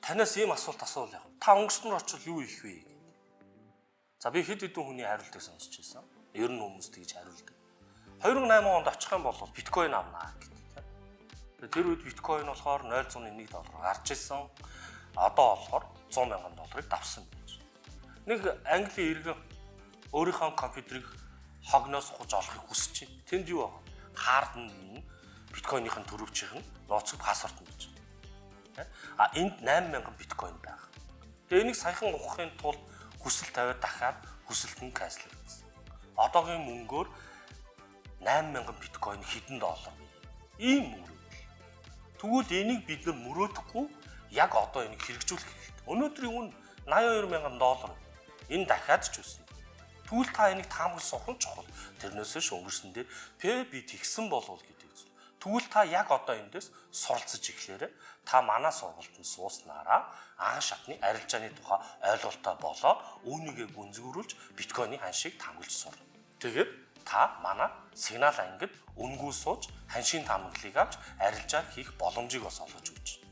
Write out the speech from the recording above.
танаас ийм асуулт асуул яг. Та өнгөрснөр очвол юу хийх вэ? За би хэд хэдэн хүний хариултыг сонсч байсан. Ер нь хүмүүс тэгж хариулдаг. 2008 онд очих юм бол биткойн авнаа гэдэг. Тэр үед биткойн болохоор $0.1 гарч ирсэн. Одоо болохоор $100,000 давсан байж. Нэг Английн иргэн өөрийнхөө компьютерийг хогноос хууж олохыг хүсэж байна. Тэнд юу вэ? Хаард нь биткойныхын төрөвчийн нууцыг пассворд нь гэж. Энд 8,000 биткойн байх. Тэгээ энийг саяхан ухахын тулд хүсэл тавиад дахиад хүсэлт нь канцелэгдсэн. Одоогийн мөнгөөр 8,000 биткойн хэдэн доллар вэ? Ийм мөрөөдөл. Тэгвэл энийг бид нар мөрөөдөхгүй яг одоо энийг хэрэгжүүлэх хэрэгтэй. Өнөөдрийн үн $82,000. Энэ дахиад ч үснэ. Тэгвэл та энийг таамаглаж суух нь чухал. Тэрнээсээ өнгөрсөн дээр би тэгсэн болов гэдэг. Тэгвэл та яг одоо эндээс суралцж эхлээрэй. Та манай сургалтанд сууснараа анх шатны арилжааны тухай ойлголттой болоод үүнийгээ гүнзгийрүүлж биткойны ханшийг таамаглаж сур. Тэгээд та манай сигнал ангид үнгүй сууж ханшийн таамаглалыг авч арилжаа хийх боломжийг бас олгож өгч байна.